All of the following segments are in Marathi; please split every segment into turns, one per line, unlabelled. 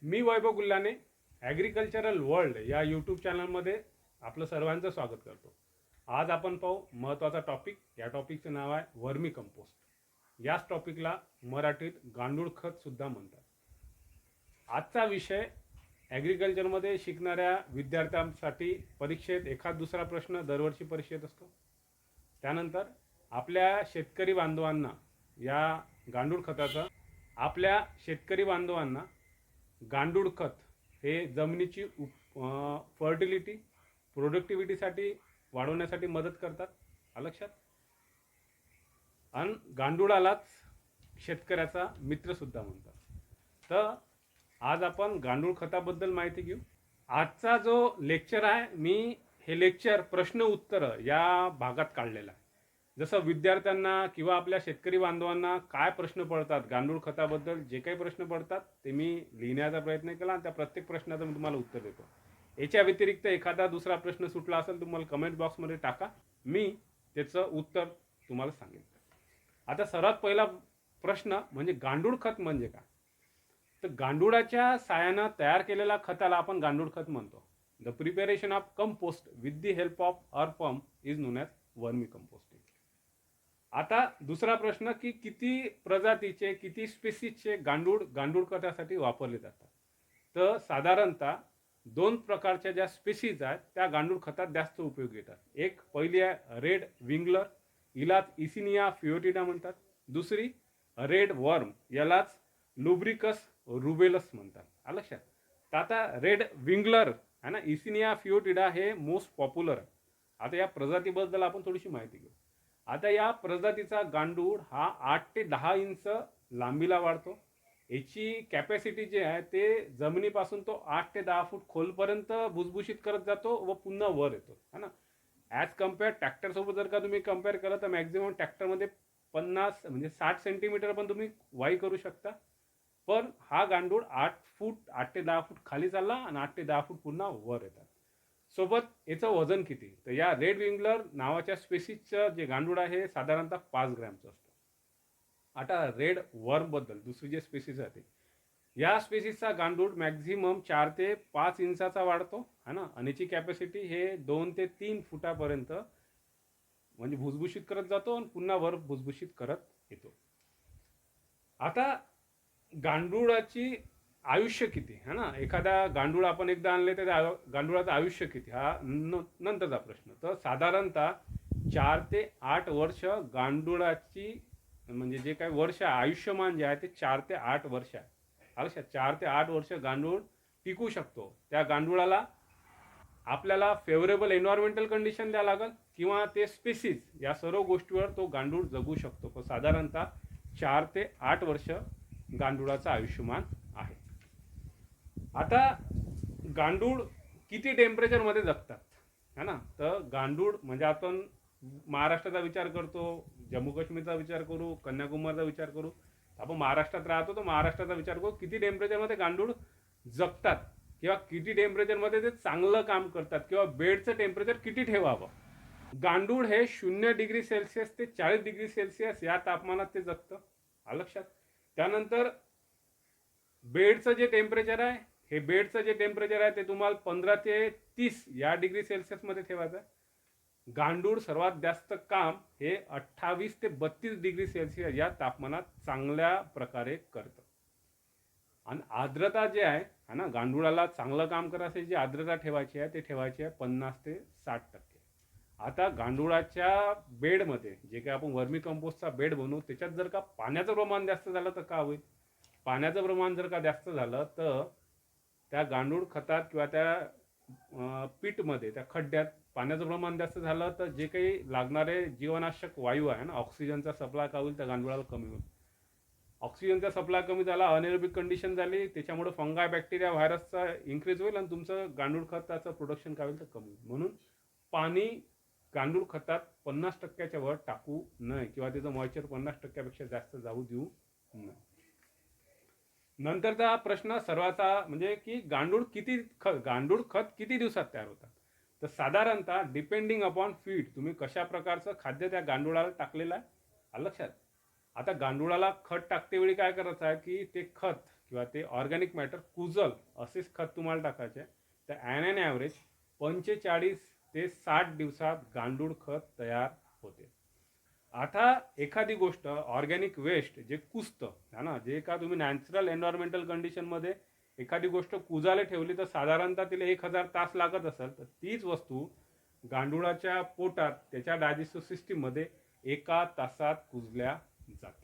मी वैभव गुल्लाने ॲग्रिकल्चरल वर्ल्ड या यूट्यूब चॅनलमध्ये आपलं सर्वांचं स्वागत करतो. आज आपण पाहू महत्त्वाचा टॉपिक. या टॉपिकचं नाव आहे वर्मी कंपोस्ट. याच टॉपिकला मराठीत गांडूळ खतसुद्धा म्हणतात. आजचा विषय ॲग्रिकल्चरमध्ये शिकणाऱ्या विद्यार्थ्यांसाठी परीक्षेत एखाद दुसरा प्रश्न दरवर्षी परीक्षेत असतो. त्यानंतर आपल्या शेतकरी बांधवांना गांडूळ खत हे जमिनीची फर्टिलिटी प्रोडक्टिव्हिटीसाठी वाढवण्यासाठी मदत करतात. लक्षात. आणि गांडूळालाच शेतकऱ्याचा मित्रसुद्धा म्हणतात. तर आज आपण गांडूळ खताबद्दल माहिती घेऊ. आजचा जो लेक्चर आहे, मी हे लेक्चर प्रश्न उत्तर या भागात काढलेला आहे. जसं विद्यार्थ्यांना किंवा आपल्या शेतकरी बांधवांना काय प्रश्न पडतात गांडूळ खताबद्दल, जे काही प्रश्न पडतात ते मी लिहिण्याचा प्रयत्न केला आणि त्या प्रत्येक प्रश्नाचं मी तुम्हाला उत्तर देतो. याच्या व्यतिरिक्त एखादा दुसरा प्रश्न सुटला असेल तुम्हाला कमेंट बॉक्समध्ये टाका, मी त्याचं उत्तर तुम्हाला सांगेन. आता सर्वात पहिला प्रश्न म्हणजे गांडूळ खत म्हणजे काय. तर गांडूळाच्या साहाय्यानं तयार केलेल्या खताला आपण गांडूळ खत म्हणतो. The preparation of compost with the help of earthworm is non as vermi composting. आता दुसरा प्रश्न की किती प्रजातीचे किती स्पेसीजचे गांडूळ खतासाठी वापरले जातात. तर साधारणतः 2 प्रकारच्या ज्या स्पेसीज आहेत त्या गांडूळ खतात जास्त उपयोगी येतात. एक पहिली आहे रेड विंगलर, हिलाच इसिनिया फिओटिडा म्हणतात. दुसरी रेड वर्म, यालाच लुब्रिकस रुबेलस म्हणतात. लक्षात. तर आता रेड विंगलर आहे ना, इसिनिया फिओटिडा हे मोस्ट पॉप्युलर आहे. आता या प्रजातीबद्दल आपण थोडीशी माहिती घेऊ. आता या प्रजातीचा गांडूळ हा 8 ते 10 इंच लांबीला वाढतो. याची कॅपॅसिटी जी आहे ते जमिनीपासून तो 8 ते 10 फूट खोलपर्यंत भुसभुशीत करत जातो व पुन्हा वर येतो, है ना. ॲज कम्पेअर ट्रॅक्टरसोबत जर का तुम्ही कम्पेअर केलं तर मॅक्झिमम ट्रॅक्टरमध्ये 50 म्हणजे 60 सेंटीमीटर पण तुम्ही वाई करू शकता. पण हा गांडूळ 8 ते 10 फूट खाली चालला आणि 8 ते 10 फूट पुन्हा वर येतात. सोबत याचं वजन किती. तर या रेड विंगलर नावाच्या स्पेसीजचं जे गांडूळ आहे साधारणतः 5 ग्रॅमचं असतं. आता रेड वर्मबद्दल दुसरी जे स्पेसीज आहे या स्पेसीजचा गांडूळ मॅक्झिमम 4 ते 5 इंचाचा वाढतो, है ना. आणि याची कॅपॅसिटी हे 2 ते 3 फुटापर्यंत म्हणजे भुसभुशीत करत जातो आणि पुन्हा वर भुसभुशीत करत येतो. आता गांडूळाची आयुष्य किती, है ना. एखादा गांडूळ आपण एकदा आणले तर गांडूळाचं आयुष्य किती हा नंतरचा प्रश्न. तर साधारणतः 4 ते 8 वर्ष गांडूळाची म्हणजे जे काही वर्ष आयुष्यमान जे आहे ते 4 ते 8 वर्ष आहे. लक्षात. 4 ते 8 वर्ष गांडूळ टिकू शकतो. त्या गांडूळाला आपल्याला फेवरेबल एन्व्हायरमेंटल कंडिशन द्यावं लागेल किंवा ते स्पेसीज या सर्व गोष्टीवर तो गांडूळ जगू शकतो. पण साधारणतः 4 ते 8 वर्ष गांडूळाचं आयुष्यमान आहे. आता गांडूळ किती टेम्परेचरमध्ये जगतात, है ना. तर गांडूळ म्हणजे आपण महाराष्ट्राचा विचार करतो, जम्मू काश्मीरचा विचार करू, कन्याकुमारीचा विचार करू. आपण महाराष्ट्रात राहतो तर महाराष्ट्राचा विचार करू किती टेम्परेचरमध्ये गांडूळ जगतात किंवा किती टेम्परेचरमध्ये ते चांगलं काम करतात किंवा बेडचं टेम्परेचर किती ठेवावं. गांडूळ हे 0 डिग्री सेल्सिअस ते 40 डिग्री सेल्सिअस या तापमानात ते जगतं. लक्षात. त्यानंतर बेडचं जे टेम्परेचर आहे ते तुम्हाला 15 ते 30 या डिग्री सेल्सिअसमध्ये ठेवायचं आहे. गांडूळ सर्वात जास्त काम हे 28 ते 32 डिग्री सेल्सिअस या तापमानात चांगल्या प्रकारे करतं. आणि आर्द्रता जे आहे, है ना, गांडूळाला चांगलं काम करायसाठी जी आर्द्रता ठेवायची आहे ते ठेवायची आहे 50 ते 60%. आता गांडूळाच्या बेडमध्ये जे काही आपण वर्मी कंपोस्टचा बेड बनवू त्याच्यात जर का पाण्याचं प्रमाण जास्त झालं तर काय होईल. पाण्याचं प्रमाण जर का जास्त झालं तर त्या गांडूळ खतात किंवा त्या पीटमध्ये त्या खड्ड्यात पाण्याचं प्रमाण जास्त झालं तर जे काही लागणारे जीवनावश्यक वायू आहे ना, ऑक्सिजनचा सप्लाय काय होईल त्या गांडूळाला कमी होईल. ऑक्सिजनचा सप्लाय कमी झाला, अनएरोबिक कंडिशन झाली, त्याच्यामुळे फंगाय बॅक्टेरिया व्हायरसचा इन्क्रीज होईल आणि तुमचं गांडूळ खताचं प्रोडक्शन काय होईल तर कमी होईल. म्हणून पाणी गांडूळ खतात 50% वर टाकू नये किंवा त्याचं मॉइश्चर 50% जास्त जाऊ देऊ नये. नंतरचा प्रश्न सर्वाचा म्हणजे की गांडूळ खत किती दिवसात तयार होतात. तर साधारणतः डिपेंडिंग अपॉन फीड तुम्ही कशा प्रकारचं खाद्य त्या गांडूळाला टाकलेलं आहे. लक्षात. आता गांडूळाला खत टाकतेवेळी काय करायचं आहे की ते खत किंवा ते ऑर्गॅनिक मॅटर कुजल असेच खत तुम्हाला टाकायचे आहे. तर ॲन ॲव्हरेज 45 ते 60 दिवसात गांडूळ खत तयार होते. आता एखादी गोष्ट ऑर्गॅनिक वेस्ट जे कुजतं है ना, जे का तुम्ही नॅचरल एन्व्हायरमेंटल कंडिशनमध्ये एखादी गोष्ट कुजायला ठेवली तर साधारणतः तिला 1000 तास लागत असेल, तर तीच वस्तू गांडुळाच्या पोटात त्याच्या डायजेस्टिव्ह सिस्टीममध्ये 1 तासात कुजल्या जाते.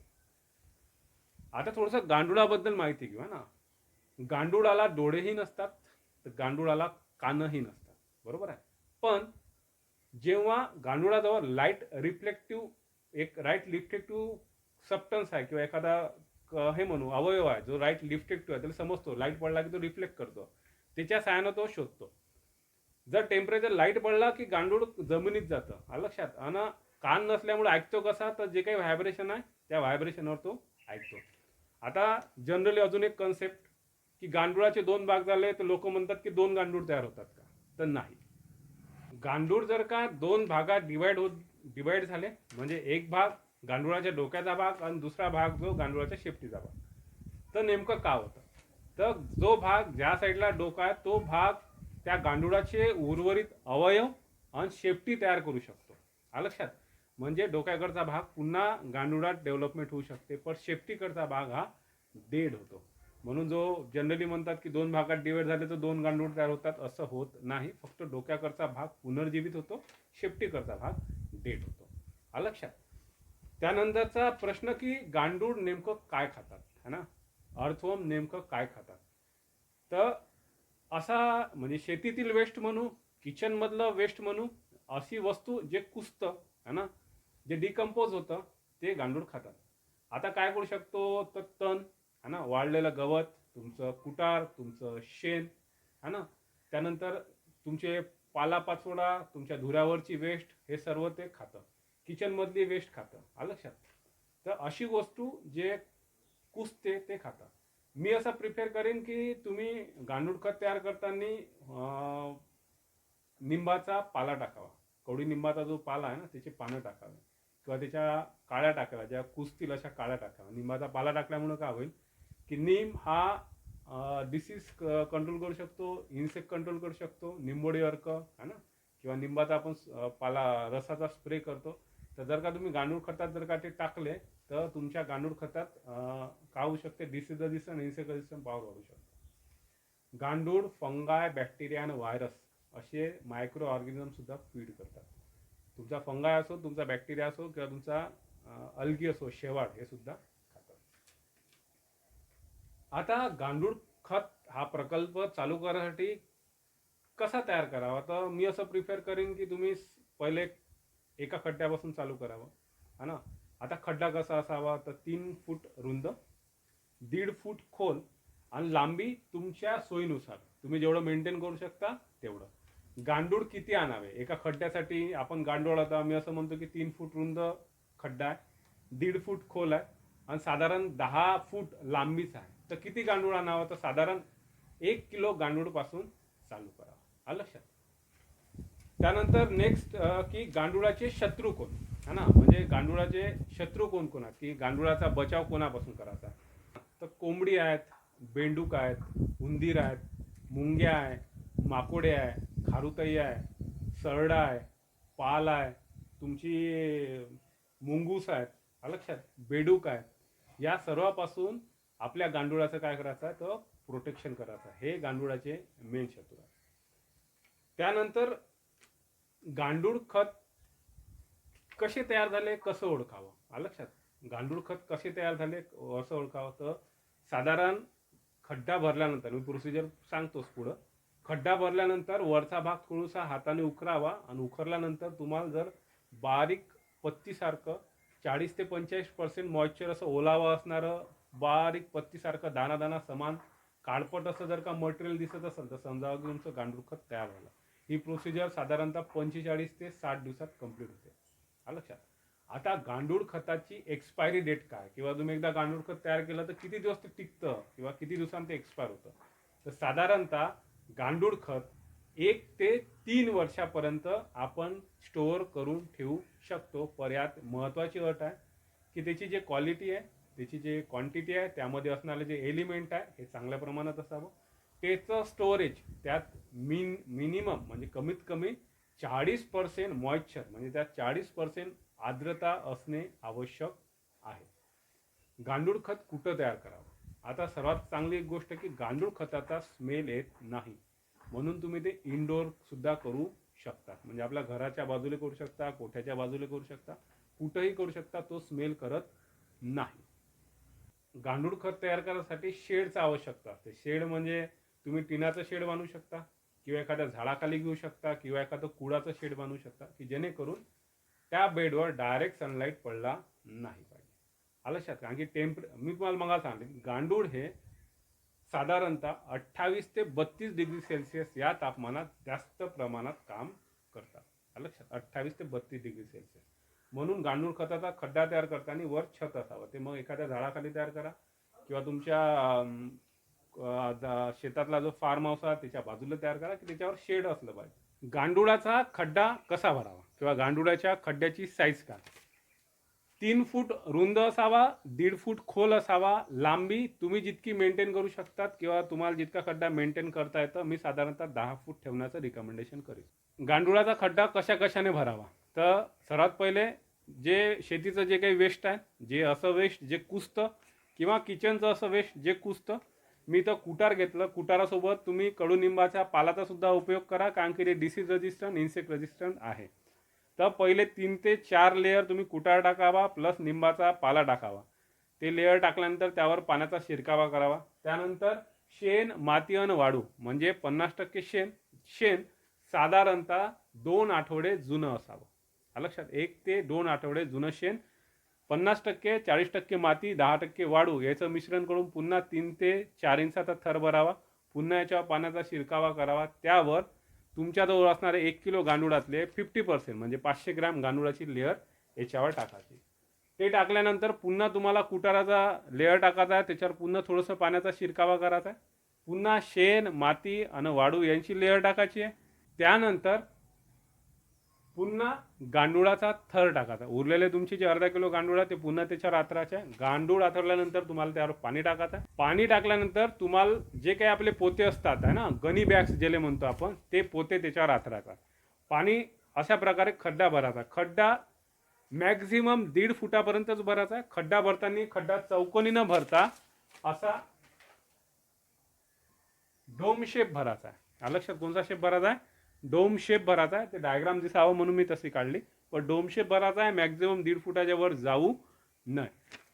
आता थोडंसं गांडुळाबद्दल माहिती घेऊ ना. गांडुळाला डोळेही नसतात, तर गांडुळाला कानही नसतात, बरोबर आहे. पण जेव्हा गांडुळाजवळ लाईट रिफ्लेक्टिव्ह एक राईट रिफ्लेक्टिव्ह सबस्टन्स आहे किंवा एखादा हे म्हणू अवयव आहे जो राईट रिफ्लेक्टिव्ह आहे, त्याला समजतो लाईट पडला की तो रिफ्लेक्ट करतो, त्याच्या साहाय्यानं तो शोधतो. जर टेम्परेचर लाईट पडला की गांडूळ जमिनीत जातं, आलं लक्षात. आणि कान नसल्यामुळे ऐकतो कसा, तर जे काही व्हायब्रेशन आहे त्या व्हायब्रेशनवर तो ऐकतो. आता जनरली अजून एक कन्सेप्ट की गांडुळाचे 2 भाग झाले तर लोक म्हणतात की 2 गांडूळ तयार होतात का, तर नाही. गांडूळ जर का 2 भागात डिवाइड झाले म्हणजे एक भाग गांडुळाच्या डोक्याचा भाग आणि दुसरा भाग जो गांडुळाच्या शेपटीचा भाग, तर नेमकं का होतं, तर जो भाग ज्या साईडला डोका आहे तो भाग त्या गांडुळाचे उर्वरित अवयव आणि शेपटी तयार करू शकतो, आलं लक्षात. म्हणजे डोक्याकडचा भाग पुन्हा गांडुळात डेव्हलपमेंट होऊ शकते, पण शेपटीकडचा भाग हा डेड होतो. म्हणून जो जनरली म्हणतात की 2 भागात डिवाइड झाले तर 2 गांडूळ तयार होतात, असं होत नाही. फक्त डोक्याकडचा भाग पुनर्जीवित होतो, शेपटीकडचा भाग डेड होतो, आलं लक्षात. त्यानंतरचा प्रश्न की गांडूळ नेमकं काय खातात है ना, अर्थवर्म नेमकं काय खातात. तर असा म्हणजे शेतीतील वेस्ट म्हणू, किचनमधलं वेस्ट म्हणू, अशी वस्तू जे कुजतं है ना, जे डिकम्पोज होतं ते गांडूळ खातात. आता काय करू शकतो, तर तण है ना, वाळलेलं गवत, तुमचं कुटार, तुमचं शेण है ना, त्यानंतर तुमचे पालापाचोळा, तुमच्या धुऱ्यावरची वेस्ट, हे सर्व ते खातं. किचनमधली वेस्ट खातं, आलं लक्षात. तर अशी वस्तू जे कुजते ते खातं. मी असं प्रिफर करेन की तुम्ही गांडूळ खत तयार करताना निंबाचा पाला टाकावा. कवडी निंबाचा जो पाला आहे ना त्याची पानं टाकावी किंवा त्याच्या काळ्या टाकाव्या, ज्या कुजतील अशा काळ्या टाकाव्या. निंबाचा पाला टाकल्यामुळे काय होईल की नीम हा डिसीज कंट्रोल करू शकतो, इन्सेक्ट कंट्रोल करू शकतो, निंबोडी अर्क है ना, किंवा निंबाचा आपण पाला रसाचा स्प्रे करतो. तर जर का तुम्ही गांडूळ खतात जर का ते टाकले तर तुमच्या गांडूळ खतात काय होऊ शकते, disease resistance, insect resistance power वाढू शकतो. गांडूळ फंगाय, बॅक्टेरिया आणि व्हायरस असे मायक्रो ऑर्गॅनिझम सुद्धा फीड करतात. तुमचा फंगाय असो, तुमचा बॅक्टेरिया असो किंवा तुमचा अल्गी असो, शेवाळ, हे सुद्धा खातात. आता गांडूळ खत हा प्रकल्प चालू करण्यासाठी कसा तयार करावा, तर मी असं प्रिफर करेन की तुम्ही पहिले एका खड्ड्यापासून चालू करावं है ना. आता खड्डा कसा असावा, तर 3 फूट रुंद, 1.5 फूट खोल आणि लांबी तुमच्या सोयीनुसार तुम्ही जेवढं मेंटेन करू शकता तेवढं. गांडूळ किती आणावे एका खड्ड्यासाठी, आपण गांडूळ आता मी असं म्हणतो की 3 फूट रुंद खड्डा आहे, 1.5 फूट खोल आहे आणि साधारण 10 फूट लांबीच आहे. तर किती गांडूळ आणावं, तर साधारण 1 किलो गांडूळ पासून चालू करावं, आलं लक्षात. त्यानंतर नेक्स्ट की गांडुळाचे शत्रू कोण है ना, म्हणजे गांडुळाचे शत्रू कोण कोण आहेत, की गांडुळाचा बचाव कोणापासून करायचा. तर कोंबडी आहेत, बेंडूक आहेत, उंदीर आहेत, मुंग्या आहे, माकोडे आहे, खारुताई आहे, सरडा आहे, पाल आहे, तुमची मुंगूस आहेत, आलं लक्षात, बेडूक आहे. या सर्वापासून आपल्या गांडुळाचं काय करायचं आहे, तर प्रोटेक्शन करायचं आहे. हे गांडुळाचे मेन शत्रू आहे. त्यानंतर गांडूळ खत कसे तयार झाले, कसं ओळखावं, आलं लक्षात. गांडूळ खत कसे तयार झाले, कसं ओळखावं, तर साधारण खड्डा भरल्यानंतर, मी प्रोसिजर सांगतोच पुढं. खड्डा भरल्यानंतर वरचा भाग थोडासा हाताने उकरावा आणि उकरल्यानंतर तुम्हाला जर बारीक पत्तीसारखं 40 ते 45% मॉइश्चर असं ओलावा असणारं बारीक पत्तीसारखं दाना दाना समान काळपट असं जर का मटेरियल दिसत असेल तर समजावं की तुमचं गांडूळ खत तयार झालं. ही प्रोसिजर साधारणतः 45 ते 60 दिवसात कंप्लीट होते, आलं लक्षात. आता गांडूळ खताची एक्सपायरी डेट काय, किंवा तुम्ही एकदा गांडूळ खत तयार केलं तर किती दिवस ते टिकतं किंवा किती दिवसांत ते एक्सपायर होतं. तर साधारणतः गांडूळ खत 1 ते 3 वर्षापर्यंत आपण स्टोअर करून ठेवू शकतो. पर यात महत्त्वाची अट आहे की त्याची जी क्वालिटी आहे त्याची जे क्वांटिटी आहे, त्यामध्ये असणारे जे एलिमेंट आहे हे चांगल्या प्रमाणात असावं. त्याचं स्टोरेज त्यात मिनिमम म्हणजे कमीत कमी 40% मॉइश्चर म्हणजे त्यात 40% आर्द्रता असणे आवश्यक आहे. गांडूळ खत कुठं तयार करावं? आता सर्वात चांगली एक गोष्ट की गांडूळ खताचा स्मेल येत नाही, म्हणून तुम्ही ते इनडोअर सुद्धा करू शकता. म्हणजे आपल्या घराच्या बाजूला करू शकता, कोठ्याच्या बाजूला करू शकता, कुठंही करू शकता, तो स्मेल करत नाही. गांडूळ खत तयार करण्यासाठी शेडचा आवश्यकता असते. शेड म्हणजे तुम्ही टिनाचं शेड बांधू शकता किंवा एखाद्या झाडाखाली घेऊ शकता किंवा एखादं कुडाचं शेड बांधू शकता की जेणेकरून त्या बेडवर डायरेक्ट सनलाईट पडला नाही पाहिजे. आलं लक्षात? कारण की मी तुम्हाला मग सांगितलं गांडूळ हे साधारणतः 28 ते 32 डिग्री सेल्सिअस या तापमानात जास्त प्रमाणात काम करतात. आलं लक्षात? 28 ते 32 डिग्री सेल्सिअस. म्हणून गांडूळ खताचा खड्डा तयार करताना वर छत असावं. ते मग एखाद्या झाडाखाली तयार करा किंवा तुमच्या शेतातला जो फार्म हाऊस आहे त्याच्या बाजूला तयार करा की त्याच्यावर शेड असलं पाहिजे. गांडुळाचा खड्डा कसा भरावा किंवा गांडुळाच्या खड्ड्याची साईज काय? 3 फूट रुंद असावा, 1.5 फूट खोल असावा. लांबी तुम्ही जितकी मेंटेन करू शकतात किंवा तुम्हाला जितका खड्डा मेंटेन करता येतं, मी साधारणतः 10 फूट ठेवण्याचं रिकमेंडेशन करेन. गांडुळाचा खड्डा कशा कशाने भरावा? तर सर्वात पहिले जे शेतीचं जे काही वेस्ट आहे, जे असं वेस्ट जे कुजतं किंवा किचनचं असं वेस्ट जे कुजतं, मी तर कुटार घेतलं. कुटारासोबत तुम्ही कडुनिंबाच्या पालाचा सुद्धा उपयोग करा, कारण की ते डिसीज रेजिस्टंट, इन्सेक्ट रेजिस्टंट आहे. तर पहिले 3 ते 4 लेअर तुम्ही कुटार टाकावा प्लस निंबाचा पाला टाकावा. ते लेअर टाकल्यानंतर त्यावर पाण्याचा शिरकावा करावा. त्यानंतर शेण, माती आणि वाळू म्हणजे 50% शेण साधारणतः 2 आठवडे जुनं असावं. लक्षात? 1 ते 2 आठवडे जुनं शेण, 50%, 40% माती, 10% वाळू याचं मिश्रण करून पुन्हा 3 ते 4 इंचाचा थर भरावा. पुन्हा याच्यावर पाण्याचा शिरकावा करावा. त्यावर तुमच्याजवळ असणारे 1 किलो गांडुळातले 50% म्हणजे 500 ग्रॅम गांडुळाची लेअर याच्यावर टाकायची. ते टाकल्यानंतर पुन्हा तुम्हाला कुटाराचा लेअर टाकायचा आहे, त्याच्यावर पुन्हा थोडंसं पाण्याचा शिरकावा करायचा आहे. पुन्हा शेण, माती आणि वाळू यांची लेअर टाकायची आहे. त्यानंतर पुन्हा गांडुळाचा थर टाकायचा. उरलेले तुमचे जे अर्धा किलो गांडूळ आहे ते पुन्हा त्याच्यावर आथरायचे. गांडूळ आथरल्यानंतर तुम्हाला त्यावर पाणी टाकायचं. पाणी टाकल्यानंतर तुम्हाला जे काही आपले पोते असतात आहे ना, गनी बॅग्स ज्याला म्हणतो आपण, ते पोते त्याच्यावर आथरायचा. पाणी अशा प्रकारे खड्डा भरायचा. खड्डा मॅक्झिमम 1.5 फुटापर्यंतच भरायचा आहे. खड्डा भरताना खड्डा चौकोनी न भरता असा डोम शेप भरायचा आहे. लक्षात? कोणता शेप भरायचा आहे? डोम शेप भरायचा आहे. ते डायग्राम दिसावं म्हणून मी तशी काढली, पण डोम शेप भरायचा आहे. मॅक्झिमम 1.5 फुटाच्या वर जाऊ नये.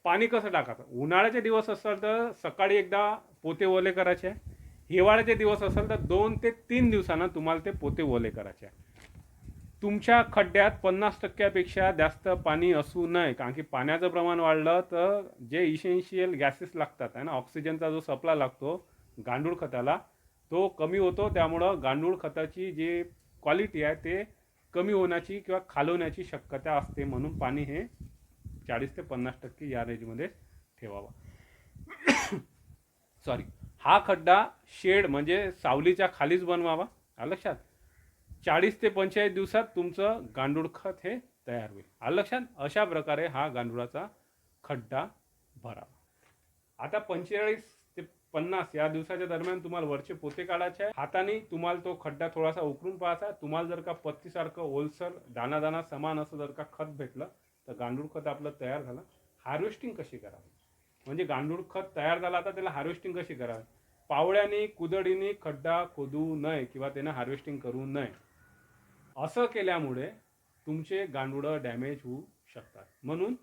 पाणी कसं टाकायचं? उन्हाळ्याचे दिवस असेल तर सकाळी एकदा पोते ओले करायचे. हिवाळ्याचे दिवस असेल तर 2 ते 3 दिवसांना तुम्हाला ते पोते ओले करायचे. तुमच्या खड्ड्यात 50%पेक्षा जास्त पाणी असू नये, कारण की पाण्याचं प्रमाण वाढलं तर जे इसेन्शियल गॅसेस लागतात आहे ना, ऑक्सिजनचा जो सप्लाय लागतो गांडूळ खताला तो कमी होतो. त्यामुळं गांडूळ खताची जी क्वालिटी आहे ते कमी होण्याची किंवा खालवण्याची शक्यता असते. म्हणून पाणी हे 40 ते 50% या रेंजमध्ये ठेवावा. सॉरी, हा खड्डा शेड म्हणजे सावलीच्या खालीच बनवावा. लक्षात? 40 ते 45 दिवसात तुमचं गांडूळ खत हे तयार होईल. लक्षात? अशा प्रकारे हा गांडुळाचा खड्डा भरावा. आता 45 ते 50 या दिवसाच्या दरम्यान तुम्हाला वरचे पोते काढायचे आहे. हाताने तुम्हाला तो खड्डा थोडासा उकरून पाहायचा. तुम्हाला जर का पत्तीसारखं ओलसर दाना समान असं जर का खत भेटलं तर गांडूळ खत आपलं तयार झालं. हार्वेस्टिंग कशी करावी? म्हणजे गांडूळ खत तयार झाला, आता त्याला हार्वेस्टिंग कशी करावी? पावड्याने कुदळीने खड्डा खोदू नये किंवा त्यानं हार्वेस्टिंग करू नये. असं केल्यामुळे तुमचे गांडूळं डॅमेज होऊ शकतात. म्हणून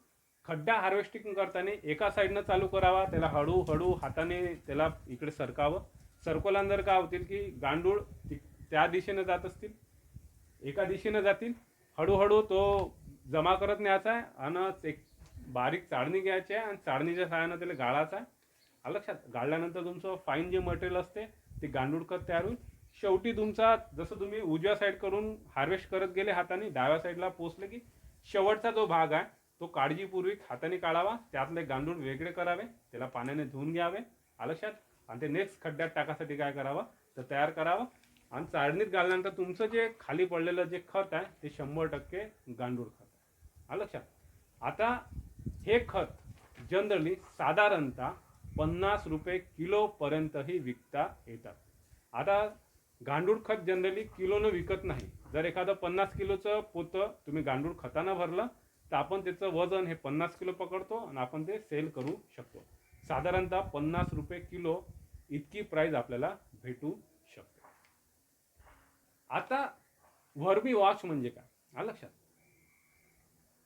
खड्डा हार्वेस्टिंग करताना एका साईडनं चालू करावा. त्याला हळूहळू हाताने त्याला इकडे सरकावं. सरकवल्यानंतर काय होतील की गांडूळ त्या दिशेनं जात असतील, एका दिशेनं जातील. हळूहळू तो जमा करत न्यायचा आहे आणि एक बारीक चाळणी घ्यायची आहे आणि चाळणीच्या सहाय्यानं त्याला गाळायचं आहे. लक्षात? गाळल्यानंतर तुमचं फाईन जे मटेरियल असते ते गांडूळ खत तयार होईल. शेवटी तुमचा जसं तुम्ही उजव्या साईड करून हार्वेस्ट करत गेले हाताने, डाव्या साईडला पोचले की शेवटचा जो भाग आहे तो काळजीपूर्वक हाताने काढावा. त्यातले गांडूळ वेगळे करावे, त्याला पाण्याने धुवून घ्यावे. लक्षात? आणि ते नेक्स्ट खड्ड्यात टाकासाठी काय करावं तर तयार करावं. आणि चाळणीत घालल्यानंतर तुमचं जे खाली पडलेलं जे खत आहे ते 100% गांडूळ खत आहे. लक्षात? आता हे खत जनरली साधारणतः 50 रुपये किलोपर्यंतही विकता येतात. आता गांडूळ खत जनरली किलोनं विकत नाही. जर एखादं 50 किलोचं पोतं तुम्ही गांडूळ खतानं भरलं तर आपण त्याचं वजन हे 50 किलो पकडतो आणि आपण ते सेल करू शकतो. साधारणतः 50 रुपये किलो इतकी प्राईस आपल्याला भेटू शकते. आता वर्मी वॉश म्हणजे काय आलं लक्षात.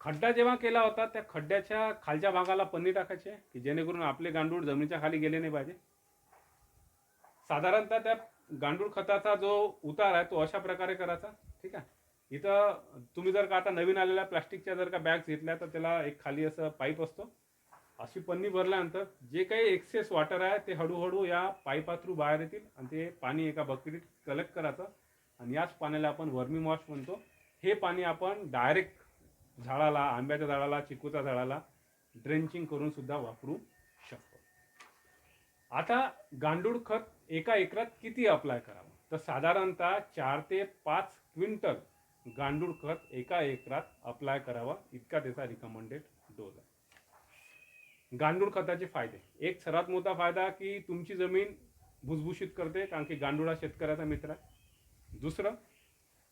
खड्डा जेव्हा केला होता त्या खड्ड्याच्या खालच्या भागाला पन्नी टाकायची की जेणेकरून आपले गांडूळ जमिनीच्या खाली गेले नाही पाहिजे. साधारणतः त्या गांडूळ खताचा जो उतार आहे तो अशा प्रकारे करायचा. ठीक आहे. इथं तुम्ही जर का आता नवीन आलेल्या प्लास्टिकच्या जर का बॅग्स घेतल्या तर त्याला एक खाली असं पाईप असतो. अशी पन्नी भरल्यानंतर जे काही एक्सेस वॉटर आहे ते हळूहळू या पाईपा थ्रू बाहेर येतील आणि ते पाणी एका बकेटीत कलेक्ट करायचं आणि याच पाण्याला आपण वर्मी वॉश म्हणतो. हे पाणी आपण डायरेक्ट झाडाला, आंब्याच्या झाडाला, चिकूच्या झाडाला ड्रेंचिंग करून सुद्धा वापरू शकतो. आता गांडूळ खत एका एकरात किती अप्लाय करावं तर साधारणतः 4 ते 5 क्विंटल गांडूळ खत एका एकरात अप्लाय करावा इतका त्याचा रिकमेंडेड डोस आहे. गांडूळ खताचे फायदे. एक सर्वात मोठा फायदा की तुमची जमीन भुसभुशीत करते कारण की गांडूळ हा शेतकऱ्याचा मित्र आहे. दुसरं,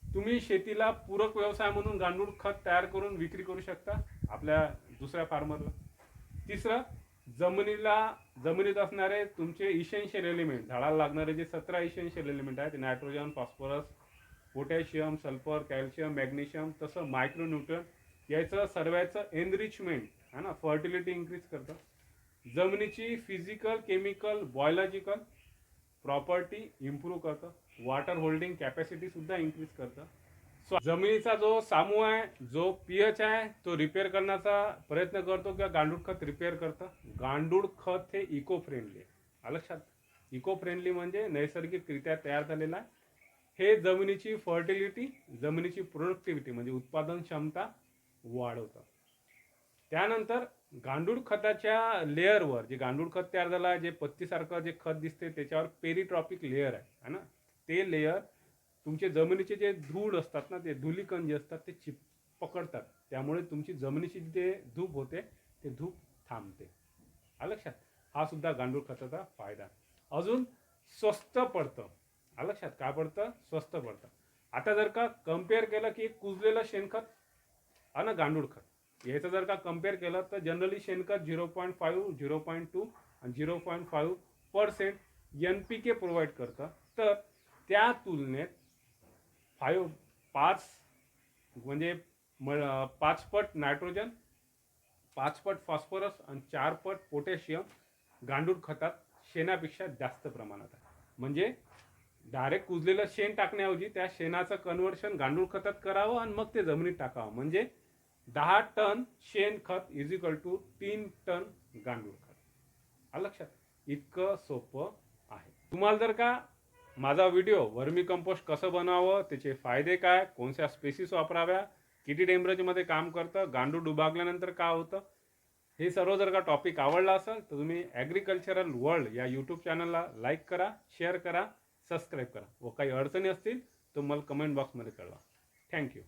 तुम्ही शेतीला पूरक व्यवसाय म्हणून गांडूळ खत तयार करून विक्री करू शकता आपल्या दुसऱ्या फार्मरला. तिसरं, जमिनीत असणारे तुमचे इसेन्शियल एलिमेंट, झाडाला लागणारे जे 17 इसेन्शियल एलिमेंट आहेत nitrogen, phosphorus, potassium, sulphur, calcium, magnesium तसं मायक्रोन्यूट्रन याचं सर्वांचं एनरिचमेंट है ना, फर्टिलिटी इन्क्रीज करतं. जमिनीची physical, chemical, biological property improve करतं. वॉटर होल्डिंग कॅपॅसिटी सुद्धा इन्क्रीज करतं. जमिनीचा जो समूह आहे, जो पीएच आहे तो रिपेअर करण्याचा प्रयत्न करतो किंवा गांडूळ खत रिपेअर करतं. गांडूळ खत हे इको फ्रेंडली आहे. लक्षात, इको फ्रेंडली म्हणजे नैसर्गिकरित्या तयार झालेला आहे. हे जमिनीची फर्टिलिटी, जमिनीची प्रोडक्टिव्हिटी म्हणजे उत्पादन क्षमता वाढवतं. त्यानंतर गांडूळ खताच्या लेअरवर जे गांडूळ खत तयार झालं आहे, जे पत्तीसारखं जे खत दिसते त्याच्यावर पेरिट्रॉपिक लेअर आहे ना, ते लेअर तुमचे जमिनीचे जे धूळ असतात ना, ते धुलीकण जे असतात ते पकडतात. त्यामुळे तुमची जमिनीची जे धूप होते ते धूप थांबते. लक्षात, हा सुद्धा गांडूळ खताचा फायदा. अजून स्वस्त पडतं. लक्षात, काय पडतं? स्वस्त पडतं. आता जर का कम्पेअर केलं की कुजलेलं शेणखत आणि गांडूळ खत याचं जर का कम्पेअर केलं तर जनरली शेणखत 0.5, 0.2 आणि 0.5% NPK प्रोव्हाइड करतं. तर त्या तुलनेत 5 म्हणजे 5 पट नायट्रोजन, 5 पट फॉस्फरस आणि 4 पट पोटॅशियम गांडूळ खतात शेणापेक्षा जास्त प्रमाणात आहे. म्हणजे डायरेक्ट कुजलेलं शेण टाकण्याऐवजी त्या शेणाचं कन्व्हर्शन गांडूळ खतात करावं आणि मग ते जमिनीत टाकावं. म्हणजे 10 टन शेणखत = 3 टन गांडूळ खत. लक्षात, इतकं सोपं आहे. तुम्हाला जर का माझा व्हिडिओ वर्मी कंपोस्ट कसं बनावं, त्याचे फायदे काय, कोणत्या स्पेसिस वापराव्या, किती टेम्परेचरमध्ये काम करतं, गांडूळ डुबागल्यानंतर काय होतं, हे सर्व जर का टॉपिक आवडला असेल तर तुम्ही ॲग्रिकल्चरल वर्ल्ड या यूट्यूब चॅनलला लाईक करा, शेअर करा, सबस्क्राईब करा व काही अडचणी असतील तर मला कमेंट बॉक्समध्ये कळवा. थँक्यू.